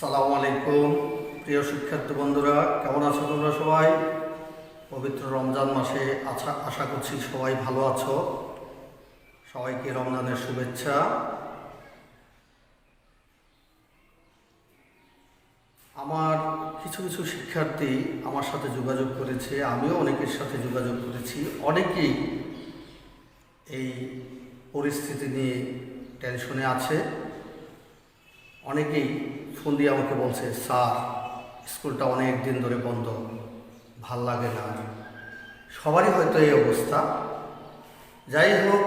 আসসালামু আলাইকুম প্রিয় শিক্ষার্থী বন্ধুরা, কেমন আছো তোমরা সবাই? পবিত্র রমজান মাসে আশা করছি সবাই ভালো আছো। সবাইকে রমজানের শুভেচ্ছা। আমার কিছু কিছু শিক্ষার্থী আমার সাথে যোগাযোগ করেছে, আমিও অনেকের সাথে যোগাযোগ করেছি। অনেকেই এই পরিস্থিতি নিয়ে টেনশনে আছে। অনেকেই ফোন দিয়ে আমাকে বলছে, স্যার স্কুলটা অনেক দিন ধরে বন্ধ, ভাল লাগে না। সবারই হয়তো এই অবস্থা। যাই হোক,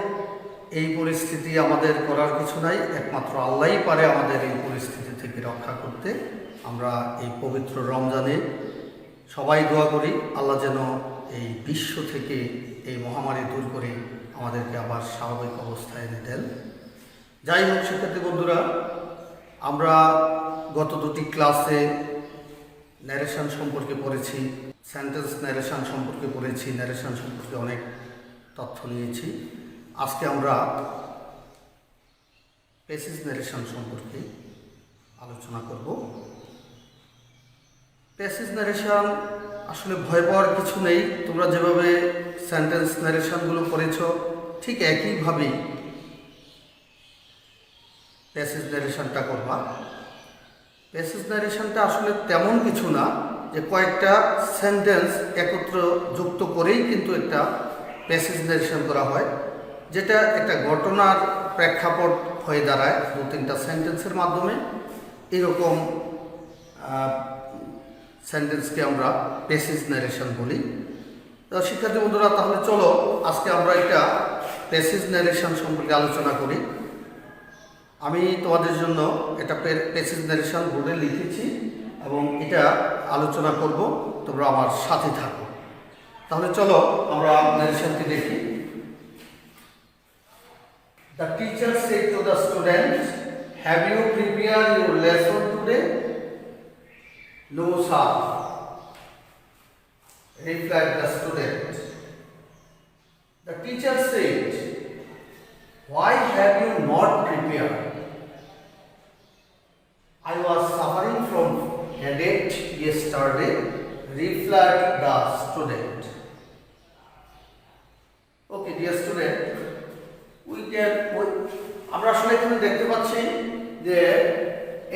এই পরিস্থিতি আমাদের করার কিছু নাই, একমাত্র আল্লাহই পারে আমাদের এই পরিস্থিতি থেকে রক্ষা করতে। আমরা এই পবিত্র রমজানে সবাই দোয়া করি আল্লাহ যেন এই বিশ্ব থেকে এই মহামারী দূর করে আমাদেরকে আবার স্বাভাবিক অবস্থায় এনে দেন। যাই হোক শিক্ষার্থী বন্ধুরা, আমরা গত দুটি ক্লাসে ন্যারেশন সম্পর্কে পড়েছি, সেন্টেন্স ন্যারেশন সম্পর্কে পড়েছি, ন্যারেশন সম্পর্কে অনেক তথ্য নিয়েছি। আজকে আমরা প্যাসেজ ন্যারেশন সম্পর্কে আলোচনা করব। প্যাসেজ ন্যারেশন আসলে ভয় পাওয়ার কিছু নেই। তোমরা যেভাবে সেন্টেন্স ন্যারেশনগুলো পড়েছ ঠিক একইভাবেই প্যাসেজ ন্যারেশনটা করবা। প্যাসেজ ন্যারেশনটা আসলে তেমন কিছু না, যে কয়েকটা সেন্টেন্স একত্র যুক্ত করেই কিন্তু একটা প্যাসেজ ন্যারেশন করা হয়, যেটা একটা ঘটনার প্রেক্ষাপট হয়ে দাঁড়ায় দু তিনটা সেন্টেন্সের মাধ্যমে। এরকম সেন্টেন্সকে আমরা প্যাসেজ ন্যারেশন বলি। তো শিক্ষার্থী বন্ধুরা, তাহলে চলো আজকে আমরা একটা প্যাসেজ ন্যারেশন সম্পর্কে আলোচনা করি। আমি তোমাদের জন্য এটা প্যাসেজ ন্যারেশন বোর্ডে লিখেছি এবং এটা আলোচনা করব, তোমরা আমার সাথে থাকো। তাহলে চলো আমরা ন্যারেশনটি দেখি। The teacher said to the students, "Have you prepared your lesson today?" "No, sir," replied the student. The teacher said, "Why have you not prepared?" "I was suffering from headache yesterday," replied the student. Okay, dear student, আমরা আসলে এখানে দেখতে পাচ্ছি যে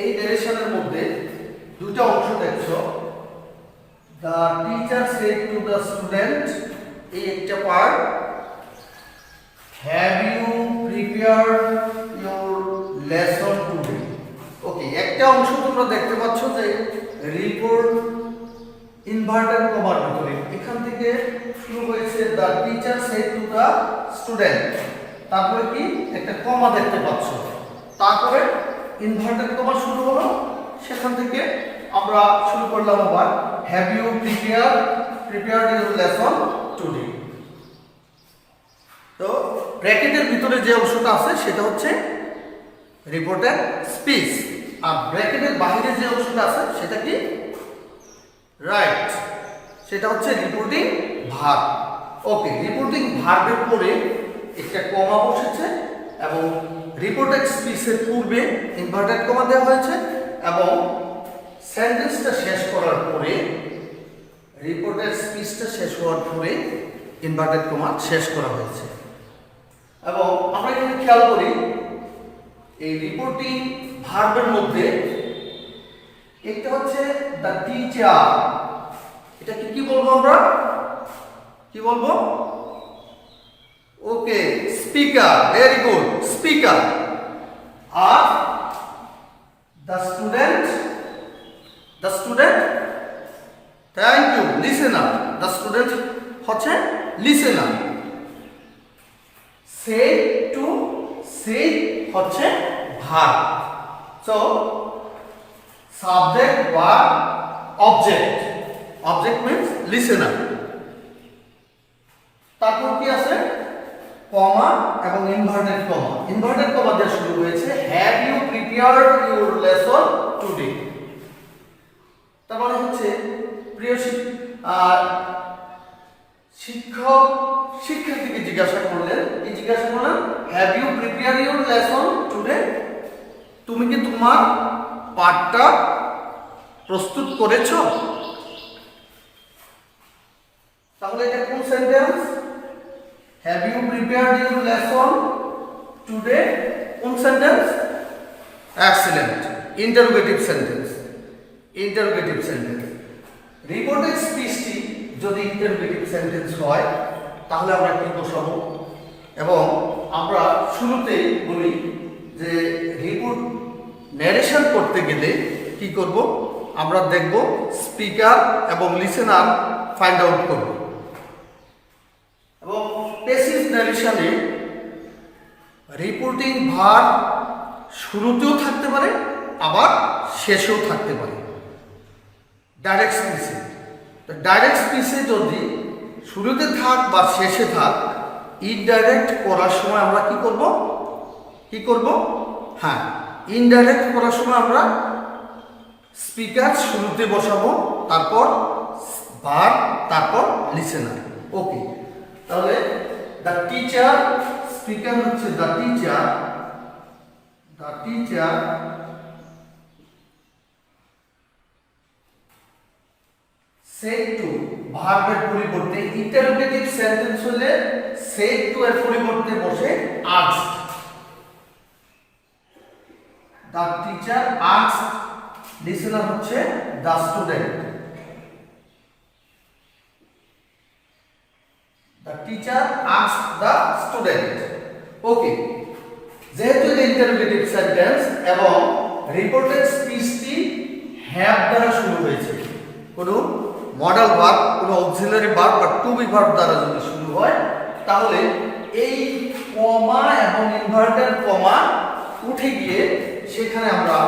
এই ন্যারেশনের মধ্যে দুটো অংশ দেখছো। The teacher said to the student, এই একটা part, "Have you prepared your lesson today?" ওকে, একটা অংশ তোমরা দেখতে পাচ্ছ যে রিপোর্ট ইনভার্টেড কমার ভিতরে, এখান থেকে শুরু হয়েছে the teacher said to the student, তারপরে কি একটা কমা দেখতে পাচ্ছ, তারপরে ইনভার্টেড কমা শুরু হলো, সেখান থেকে আমরা শুরু করলাম আবার have you prepared your lesson today। তো ব্র্যাকেটের ভিতরে যে অংশটা আছে সেটা হচ্ছে রিপোর্টেড স্পিচ, আর ব্র্যাকেটের বাইরে যে অংশটা আছে সেটা কি রাইট, সেটা হচ্ছে রিপোর্টিং ভার্ব। ওকে, রিপোর্টিং ভার্বের পরে একটা কমা বসেছে এবং রিপোর্টেড স্পিচের পূর্বে ইনভার্টেড কমা দেওয়া হয়েছে এবং সেন্টেন্সটা শেষ করার পরে, রিপোর্টেড স্পিচটা শেষ হওয়ার পরে ইনভার্টেড কমা শেষ করা হয়েছে। এবং আমরা যদি খেয়াল করি এই রিপোর্টিং ভার্বের মধ্যে একটা হচ্ছে দ্য টিচার, এটা কি বলবো আমরা, কি বলবো? Okay, speaker, very good, speaker. আর the student, thank you, listener, the student হচ্ছে লিসেনার। say to say হচ্ছে ভার্ব। সো সাবজেক্ট বা অবজেক্ট, অবজেক্ট মিন্স লিসেনার। তারপর কি আছে কমা এবং ইনভার্টেড কমা, ইনভার্টেড কমা দিয়ে শুরু হয়েছে have you prepared your lesson today। তার মানে হচ্ছে প্রিয় শিক্ষক শিক্ষার্থীকে জিজ্ঞাসা করলেন, have you prepare your lesson today, তুমি কি তোমার পাঠটা প্রস্তুত করেছো? তাহলে এটা কোন sentence? Have you prepared your lesson today? কোন sentence? Excellent, interrogative sentence. Interrogative sentence. Reported স্পিচটি যদি ইন্টারোগেটিভ সেন্টেন্স হয় তাহলে আমরা কি বসাবো? এবং আমরা শুরুতেই বলি যে রিপোর্ট ন্যারেশন করতে গেলে কি করব? আমরা দেখব স্পিকার এবং লিসেনার ফাইন্ড আউট করব। এবং প্যাসিভ ন্যারেশনে রিপোর্টিং ভার্ব শুরুতেও থাকতে পারে আবার শেষেও থাকতে পারে। ডাইরেক্ট স্পিচে, তো ডাইরেক্ট স্পিচে যদি শুরুতে থাক বা শেষে থাক, ইনডাইরেক্ট করার সময় আমরা কি করব? কি করব? হ্যাঁ, ইনডাইরেক্ট করার সময় আমরা স্পিকার শুরুতে বসাবো, তারপর ভার্ব, তারপর লিসেনার। ওকে, তাহলে দ্য টিচার, স্পিকার হচ্ছে the teacher, the teacher said to, ভার্বের পরিবর্তে ইন্টারোগেটিভ সেন্টেন্স হলে said to এর পরিবর্তে বসে asked। the teacher asked, listener হচ্ছে the student। the teacher asked the student। ওকে, যেহেতু এটা ইন্টারোগেটিভ সেন্টেন্স এবং রিপোর্টেড স্পিচটি হ্যাভ দ্বারা শুরু হয়েছে, কোনো মডাল ভার্ব, কোনো অক্সিলারি ভার্ব বা টু বি ভার্ব দ্বারা যদি শুরু হয়, তাহলে এই কমা এবং ইনভার্টেড কমা উঠে গিয়ে সেখানে আমরা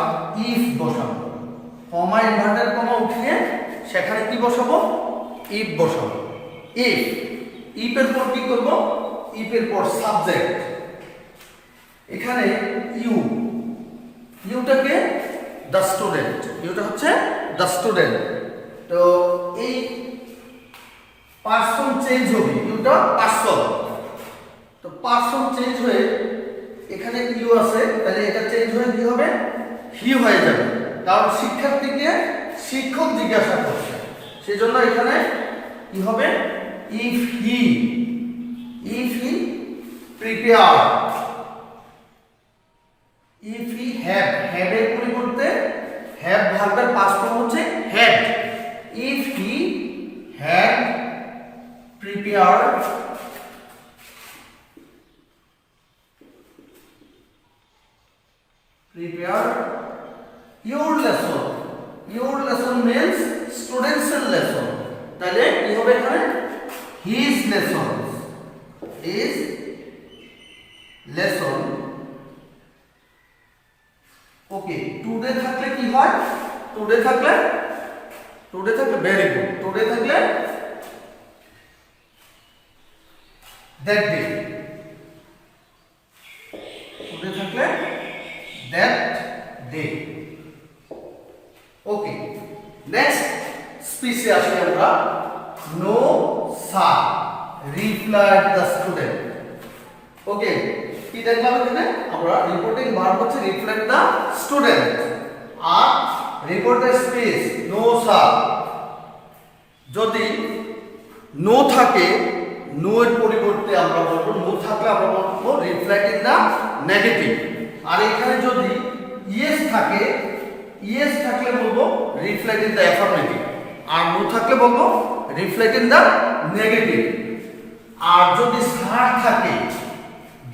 ইফ বসাবো। কমা ইনভার্টেড কমা উঠিয়ে সেখানে কি বসাবো? ইফ বসাবো। ইফ, ইফের পর কি করব? ইফের পর সাবজেক্ট। এখানে ইউ, ইউটাকে দ্য স্টুডেন্ট, ইউটা হচ্ছে দ্য স্টুডেন্ট। তো এই পার্সন চেঞ্জ হবে, ইউটা পার্সন, তো পার্সন চেঞ্জ হয়ে এখানে ইউ আছে, তাহলে এটা চেঞ্জ হয়ে কি হবে? হি হয়ে যাবে, কারণ শিক্ষার্থীকে শিক্ষক জিজ্ঞাসা করছে, সেজন্য এখানে কি হবে? If he, if he prepare, if he have, হ্যাভের পরিবর্তে হ্যাভ ভার্বের পাস্ট ফর্ম হচ্ছে had. if he had prepared your lesson, your lesson means students lesson, তাহলে কি হবে এখানে? his lessons, his lesson। Okay, today থাকলে কি হয়? টুডে থাকলে ভেরি গুড, টুডে থাকলে দ্যাট ডে, টুডে থাকলে দ্যাট ডে। ওকে, নেক্সট স্পিচে আসি আমরা। No sir replied the student. Okay, কি দেখলাম এখানে? আমরা রিপোর্টিং ভার্ব হচ্ছে রিফ্লেক্ট দ্য স্টুডেন্ট, আর রিপোর্টেড স্পিচ নো স্যার। যদি নো থাকে, নো এর পরিবর্তে আমরা বলবো, নো থাকলে আমরা বলবো রিফ্লেক্টিং দ্য নেগেটিভ। আর এখানে যদি ইয়েস থাকে, ইয়েস থাকলে বলবো রিফ্লেক্টিং দ্য অ্যাফার্মেটিভ, আর নো থাকলে বলবো রিফ্লেক্টিং দ্য নেগেটিভ। আর যদি স্যার থাকে,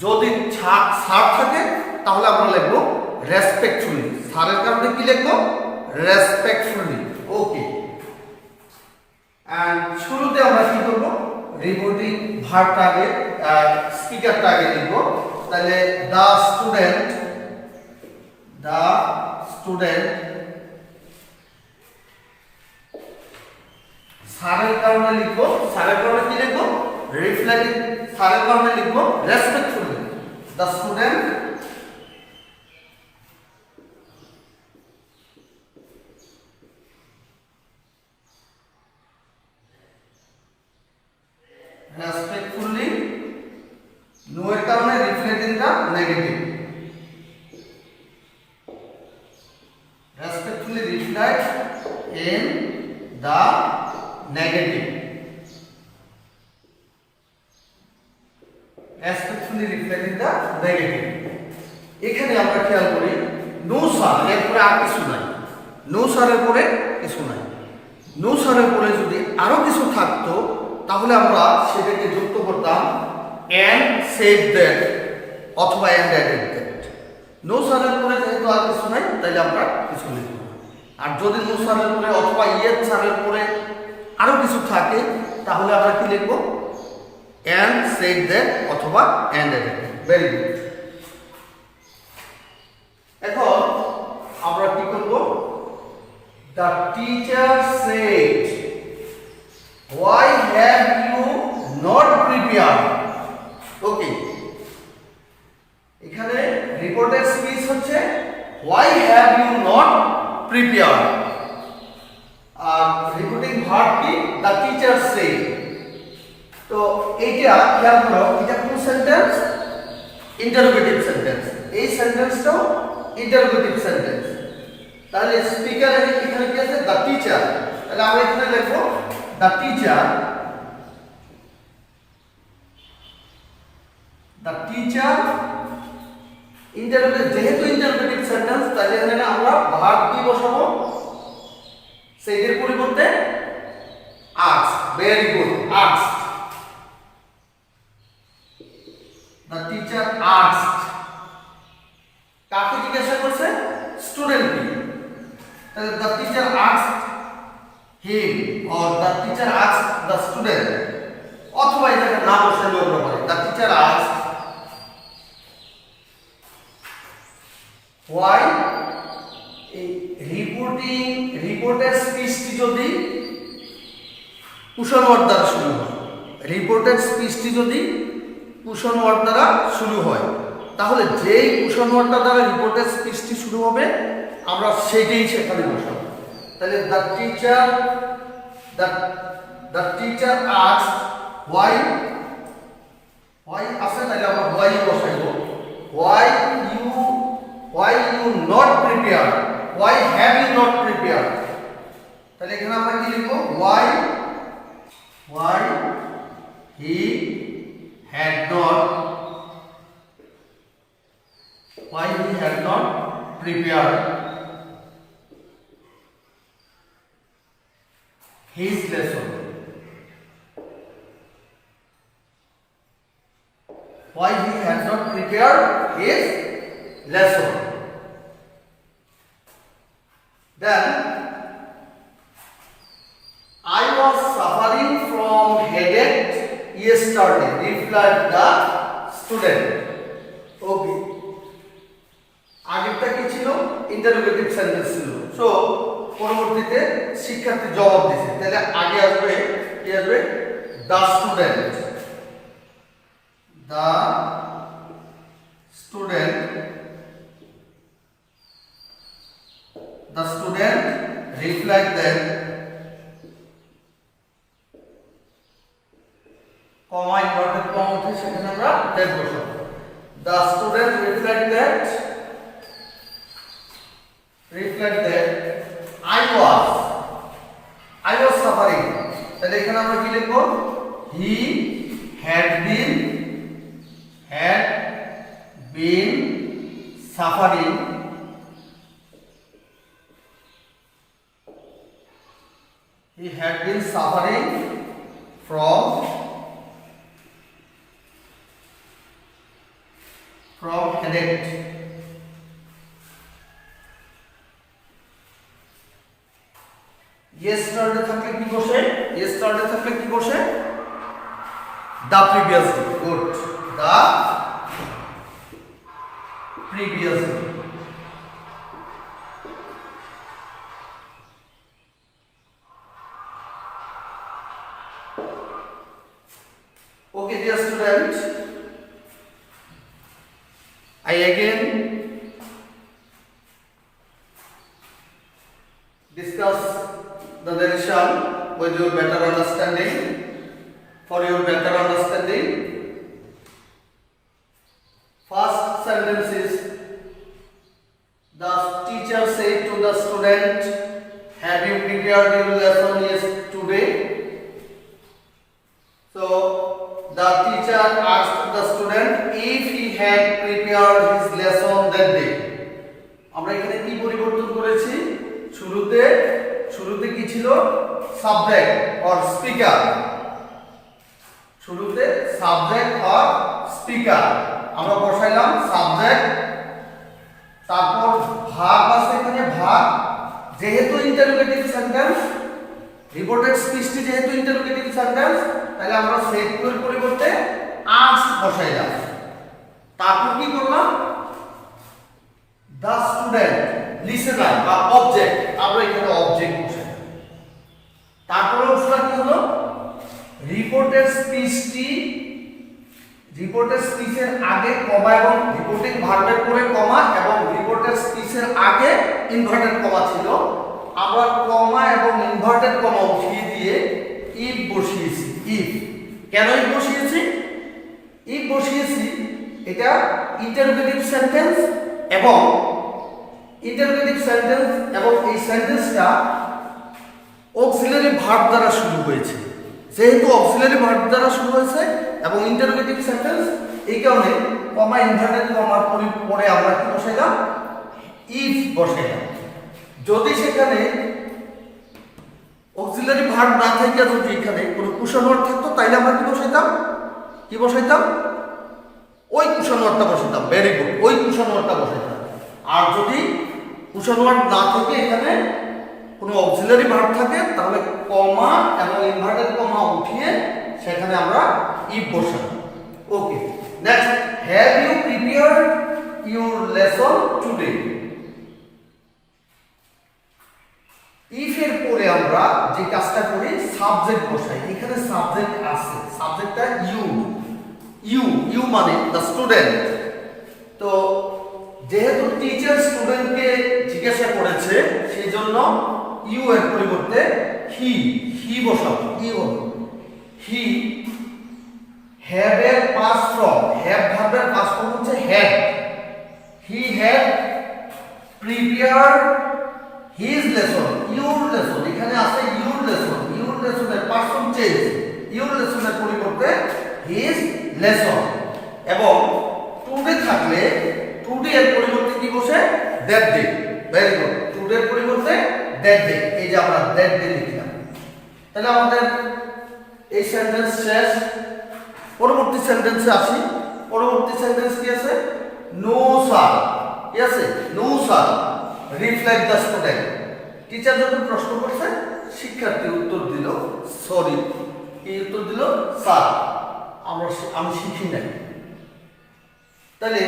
যদি স্যার থাকে তাহলে আমরা লিখবো রেসপেক্টফুলি। স্যারের কারণে কি লিখবো? রেসপেক্টফুলি। ওকে, এন্ড শুরুতে আমরা কি করব? রিপোর্টিং ভার্বটা আগে, স্পিকারটা আগে লিখব। তাহলে দ্য স্টুডেন্ট, দ্য স্টুডেন্ট, স্যারের কারণে লিখবো, স্যারের কারণে কি লিখবো? রিফ্লেক্টিং, স্যারের কারণে লিখবো respectfully. The student respectfully, no এর কারণে reflecting the negative, respectfully reflect the negative. Respectfully reflecting the negative. এখানে আমরা খেয়াল করি নো স্যার এর পরে আর কিছু নাই, নো স্যারের পরে কিছু নাই। নো স্যারের পরে যদি আরো কিছু থাকতো তাহলে আমরা সেটাকে যুক্ত করতাম and said that অথবা and added that। নো স্যারের পরে যেহেতু আর কিছু নাই তাহলে আমরা কিছু লিখব। আর যদি নো স্যারের পরে অথবা ইয়েস স্যারের পরে আরো কিছু থাকে তাহলে আমরা কি লিখব and said that অথবা and added that। Very good. এখন আমরা কি করব, the teacher said why have you not prepared। Okay, এখানে রিপোর্টেড স্পিচ হচ্ছে why have you not prepared, আর রিপোর্টিং ভার্ব কি the teacher said। তো এইটা খেয়াল করো, এটা কোন সেন্টেন্স, ইন্টারোগেটিভ সেন্টেন্স। এই সেন্টেন্সটাও ইন্টারোগেটিভ সেন্টেন্স। তাহলে স্পিকার এখানে কি আছে the teacher, তাহলে আমরা এখানে লিখব the teacher, the teacher interrogative, যেহেতু ইন্টারোগেটিভ সেন্টেন্স তাহলে এখানে আমরা ভার্ব কি বসাবো, সেইটার পরিবর্তে asked। Very good, asked, the teacher asked। কাকে জিজ্ঞাসা করছে, স্টুডেন্টকে। তাহলে the teacher asked him or the teacher asked the student, অথবা এটাকে না বসালেও আমরা পারি the teacher asked why। এই রিপোর্টেড স্পিচটি যদি কুশন ওয়ার্ড দ্বারা শুরু হয়, রিপোর্টেড স্পিচটি যদি কুশন ওয়ার্ড দ্বারা শুরু হয় তাহলে যেই কুশন ওয়ার্ডটা দ্বারা রিপোর্টেড স্পিচটি শুরু হবে আমরা সেটাই সেখানে বসাবো। তাহলে the teacher asked why আছে, তাহলে আমরা why বসাইব। why you not prepared, why have you not prepared। তাহলে এখানে আমরা কি লিখব, why he had not prepared his lesson। why he had not prepared his lesson। Then I was suffering from headache yesterday, replied the student। Okay, আগেরটা কি ছিল, interrogative sentence ছিল। So পরবর্তীতে শিক্ষার্থী জবাব দিয়েছে, তাহলে আগে আসবে কি আসবে, the student। the student replied that, comma inverted comma উঠে সেখানে আমরা that বসাবো। the student replied that I was suffering। তাহলে এখানে আমরা কি লিখব, he had been suffering from headache। yesterday থাকলে কি বসে, yesterday থাকলে কি বসে, the previous day। Good, the previous day। Okay dear students, I again discuss the narration with your better understanding, for your better understanding। First sentence is, the teacher said to the student, have you prepared prepared your lesson yesterday? So the teacher asked the student if he had prepared his lesson that day. আমরা এখানে কি পরিবর্তন করেছি? শুরুতে কি ছিল? Subject or speaker. শুরুতে subject or speaker আমরা বসাইলাম সাবজেক্ট, তারপর ভার্ব আছে এখানে ভার্ব। যেহেতু ইন্টারোগেটিভ সেন্টেন্স, রিপোর্টেড স্পিচটি যেহেতু ইন্টারোগেটিভ সেন্টেন্স, তাহলে আমরা সেট এর পরিবর্তে আস্ক বসাইলাম। তারপর কি করলাম? দ্য স্টুডেন্ট লিসেনার বা অবজেক্ট, আমরা এখানে অবজেক্ট বসাইলাম। তারপরে অংশটা কি হলো? রিপোর্টেড স্পিচের আগে কমা এবং রিপোর্টিং ভার্বের পরে কমা এবং রিপোর্টেড স্পিচের আগে ইনভার্টেড কমা ছিল। আমরা কমা এবং ইনভার্টেড কমা উঠিয়ে দিয়ে ইফ বসিয়েছি। ইফ কেন ইফ বসিয়েছি? ইফ বসিয়েছি এটা ইন্টারোগেটিভ সেন্টেন্স এবং এই সেন্টেন্সটা অক্সিলারি ভার্ব দ্বারা শুরু হয়েছে। যেহেতু অক্সিলারি ভার্ব দ্বারা শুরু হয়েছে এবং ইন্টারোগেটিভ সেন্টেন্স, এই কারণে কমা ইনভার্টেড কমার পরে আমরা কি বসাইলাম? ইফ বসাইলাম। যদি সেখানে অক্সিলারি ভার্ব না থেকে যদি এখানে কোনো কুশন ওয়ার্ড থাকতো, তাইলে আমরা কি বসাইতাম? ওই কুশন ওয়ার্ডটা বসাইতাম। ভেরি গুড, ওই কুশন ওয়ার্ডটা বসাইতাম। আর যদি কুশন ওয়ার্ড না থেকে এখানে কোনো অক্সিলারি ভার্ব থাকে, তাহলে কমা এবং ইনভার্টেড কমা উঠিয়ে সেখানে আমরা ইফ বসাবো। Okay, next, have you prepared your lesson today? If এর পরে আমরা যে কাজটা করি, সাবজেক্ট বসাই। এখানে সাবজেক্ট আছে, সাবজেক্টটা ইউ মানে দ্য স্টুডেন্ট। তো যেহেতু টিচার স্টুডেন্টকে জিজ্ঞাসা করেছে, সেই জন্য ইউ এর পরিবর্তে হি বসাবো। হি হ্যাভ এর পাস্ট ফর্ম, হ্যাভ ভার্বের পাস্ট ফর্ম হচ্ছে had. He had prepared his lesson, your lesson. এখানে আছে ইউর লেসনের পার্সন চেঞ্জ, ইউর লেসনের পরিবর্তে হিজ লেসন। এবং টুডে থাকলে টুডে এর পরিবর্তে কি বসে? That day. Very good, today এর পরিবর্তে দ্যাট ডে। এই যে আমরা দ্যাট ডে লিখলাম। তাহলে আমাদের এই সেন্টেন্স শেষ। পরবর্তী সেন্টেন্সে আসি। পরবর্তী সেন্টেন্স কি আছে? No sir. কি আছে? No sir reflect the student. Teacher যখন প্রশ্ন করছে, শিক্ষার্থী উত্তর দিল সরি। কি উত্তর দিল? স্যার। আমি শিখি নাই। তাহলে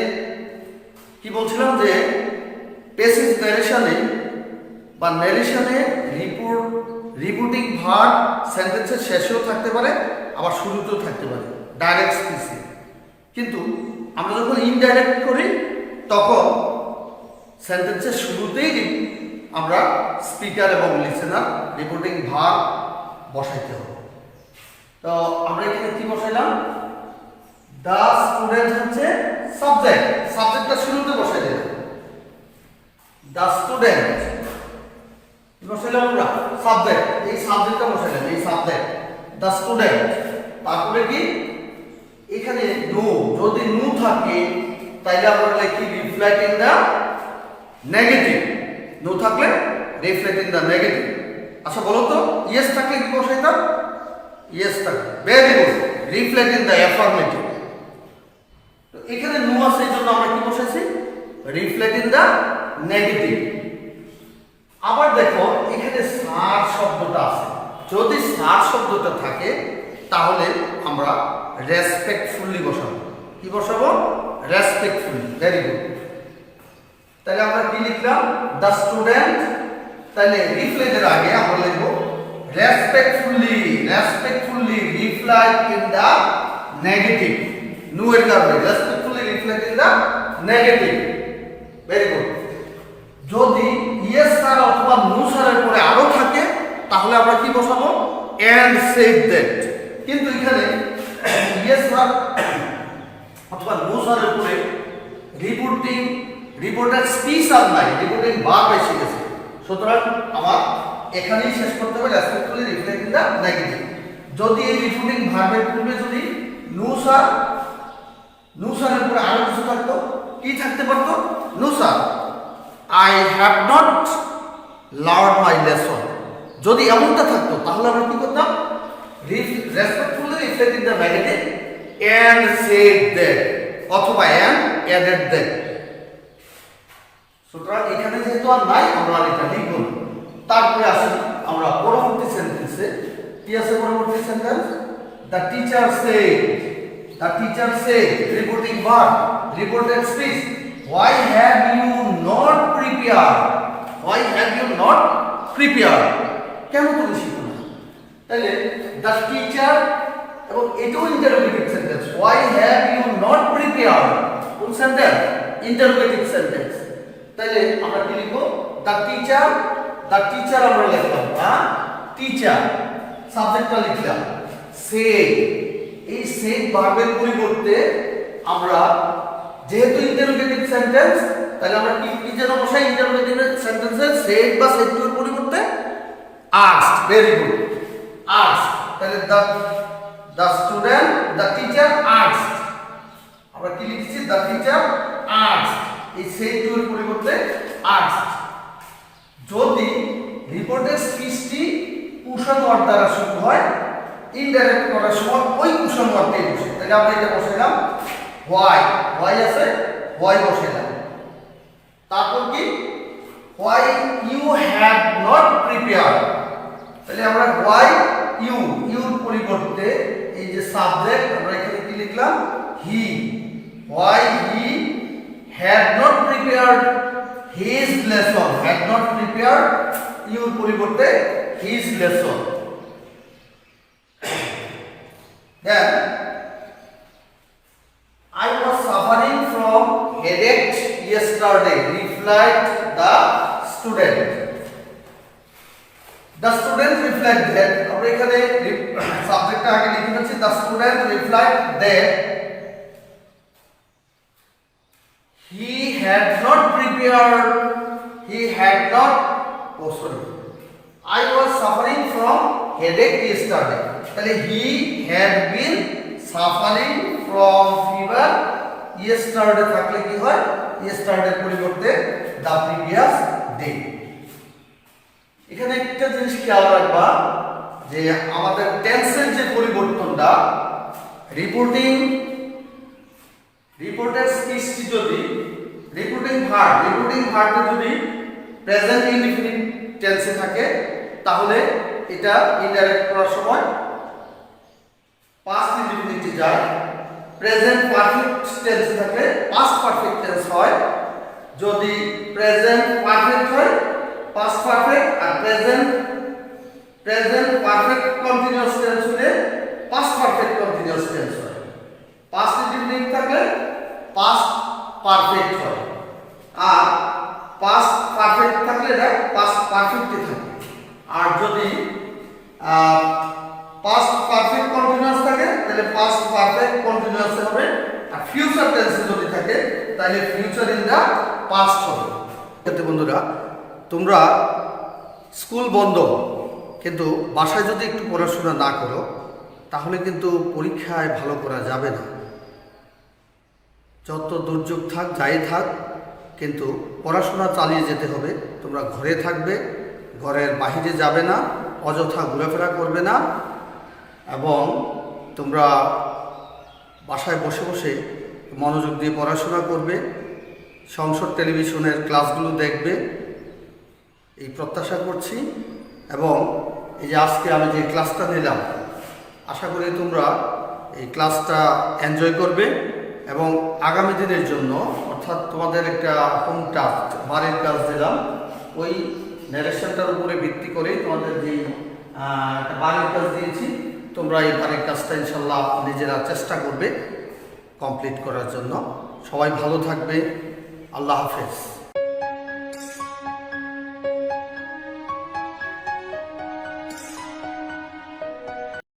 কি বলছিলাম যে প্যাসিভ ন্যারেশনে বা ন্যারেশনে রিপোর্টিং ভার্ব সেন্টেন্সের শেষেও থাকতে পারে, আবার শুরুতেও থাকতে পারে, ডাইরেক্ট স্পিচে। কিন্তু আমরা যখন ইনডাইরেক্ট করি, তখন সেন্টেন্সের শুরুতেই আমরা স্পিকার এবং লিসেনার রিপোর্টিং ভার্ব বসাইতে হবে। তো আমরা এখানে কি বসাইলাম? দ্য স্টুডেন্ট হচ্ছে সাবজেক্ট, সাবজেক্টটা শুরুতে বসাই দিলাম। দ্য স্টুডেন্ট বসাইলাম আমরা সাবজেক্ট, এই সাবজেক্টটা বসাইলাম, এই সাবজেক্ট দ্য স্টুডেন্ট। তারপরে কি এখানে নো, যদি নো থাকে তাইলে আমরা লিখি reflect in the negative. No থাকলে রিফ্লেক্ট ইন দ্য নেগেটিভ। আচ্ছা বলো তো, ইয়েস থাকলে কি বসাইতাম? ইয়েস থাকলে। Very good, reflect in the affirmative. তো এখানে নো আছে, এই জন্য আমরা কি বসাইছি? Reflect in the negative. আবার দেখো এখানে স্যার শব্দটা আছে। যদি স্যার শব্দটা থাকে, তাহলে আমরা রেসপেক্টফুলি বসাবো। কি বসাবো? রেসপেক্টফুলি। Very good. তাহলে আমরা কি লিখলাম? The student. তাহলে রিফ্লেক্টের আগে আমরা লিখব respectfully reflect in the negative. No এর কারণে respectfully reflect in the negative. Very good. যদি ইয়েস স্যার অথবা নো স্যারের পরে আরো থাকে, তাহলে আমরা কি বসাবো? And said that. কিন্তু এখানে ইয়েস স্যার অথবা নো স্যারের পরে রিপোর্টেড স্পিচ আর নাই, রিপোর্টিং ভার্ব এসে গেছে। সুতরাং আমার এখানেই শেষ করতে হবে respectfully reflect in the negative. যদি এই রিপোর্টিং ভার্বের পূর্বে যদি নো স্যার, নো স্যারের পরে আরো কিছু থাকতো, কি থাকতে পারতো? No sir, I have not learn my lesson. যদি এমনটা থাকতো তাহলে আমরা কি করতাম? Respectfully reflect in the negative and said that অথবা and added that। সুতরাং এখানে যেহেতু আর নাই আমরা এটা লিখব। তারপরে আসি আমরা পরবর্তী সেন্টেন্সে। কি আছে পরবর্তী sentence? The teacher said, the teacher said reporting verb, reported speech, why have you not prepared, why have you not prepared, কেন তুমি শিখো না? তাহলে দ্য টিচার এবং এটাও interrogative sentence, why have you not prepared, কোন সেন্টেন্স? Interrogative sentence. তাহলে আমরা কি লিখব? দ্য টিচার, দ্য টিচার আমরা লিখলাম, হ্যাঁ টিচার সাবজেক্টটা লিখলাম, সে, এই সে ভার্বের পরিবর্তে আমরা যেহেতু ইন্টারোগেটিভ সেন্টেন্স তাহলে আমরা কি যেন বসাই ইন্টারোগেটিভ সেন্টেন্সে? সেড বা সেড টু এর পরিবর্তে আস্কড। Very good, asked. তাহলে the student, the teacher asked, আমরা কি লিখেছি? the teacher asked, এই সেড টু এর পরিবর্তে asked। যদি রিপোর্টের স্পিচটি কুশন ওয়ার্ড দ্বারা শুরু হয়, ইনডাইরেক্ট করার সময় ওই কুশন ওয়ার্ডটাই বসে। তাহলে আমরা এটা বসাইলাম why, why আছে, why বসাইলাম। তারপর কি? why you have not prepared, তাহলে আমরা why you, ইউর পরিবর্তে এই যে সাবজেক্ট আমরা এখানে কি লিখলাম? he, why he had not prepared his lesson, had not prepared your পরিবর্তে his lesson। then I was suffering from headache yesterday, replied the student। The student replied that, আমরা এখানে সাবজেক্টটা আগে লিখে নিচ্ছি। The student replied that he had not prepared, he had not, oh sorry, I was suffering from headache yesterday। তাহলে he had been suffering from fever yesterday থাকলে কি হয়? yesterday পরিবর্তে the previous day। এখানে একটা জিনিস খেয়াল রাখবা যে আমাদের টেন্সের যে পরিবর্তনটা, রিপোর্টেড স্পিচটি যদি রিপোর্টিং ভার্বটা যদি প্রেজেন্ট ইনডিফিনিট টেন্সে থাকে তাহলে এটা ইনডাইরেক্ট করার সময় পাস্ট ইনডিফিনিটে যায়। প্রেজেন্ট পারফেক্ট টেন্সে থাকলে পাস্ট পারফেক্ট টেন্স হয়। যদি প্রেজেন্ট পারফেক্ট হয় পাস্ট পারফেক্ট, আর প্রেজেন্ট পারফেক্ট কন্টিনিউয়াস টেন্স হলে পাস্ট পারফেক্ট কন্টিনিউয়াস টেন্স হয়। পাস্ট ইনডিফিনিট থাকলে পাস্ট পারফেক্ট হয়, আর পাস্ট পারফেক্ট থাকলে এটা পাস্ট পারফেক্টই থাকে। আর যদি পাস্ট পারফেক্ট কন্টিনিউয়াস থাকে তাহলে পাস্ট পারফেক্ট কন্টিনিউয়াস হবে, আর ফিউচার টেন্সে যদি থাকে তাহলে ফিউচার ইন দা পাস্ট হবে। বন্ধুরা, তোমরা স্কুল বন্ধ কিন্তু বাসায় যদি একটু পড়াশোনা না করো তাহলে কিন্তু পরীক্ষায় ভালো করা যাবে না। যত দুর্যোগ থাক যাই থাক কিন্তু পড়াশোনা চালিয়ে যেতে হবে। তোমরা ঘরে থাকবে, ঘরের বাইরে যাবে না, অযথা ঘোরাফেরা করবে না, এবং তোমরা বাসায় বসে বসে মনোযোগ দিয়ে পড়াশোনা করবে, সংসদ টেলিভিশনের ক্লাসগুলো দেখবে, এই প্রত্যাশা করছি। এবং এই যে আজকে আমি যে ক্লাসটা নিলাম, আশা করি তোমরা এই ক্লাসটা এনজয় করবে এবং আগামী দিনের জন্য, অর্থাৎ তোমাদের একটা হোম টাস্ক বাড়ির কাজ দিলাম, ওই ন্যারেশনটার উপরে ভিত্তি করেই তোমাদের যেই একটা বাড়ির কাজ দিয়েছি, তোমরা এই বাড়ির কাজটা ইনশাল্লাহ নিজেরা চেষ্টা করবে কমপ্লিট করার জন্য। সবাই ভালো থাকবে। আল্লাহ হাফেজ।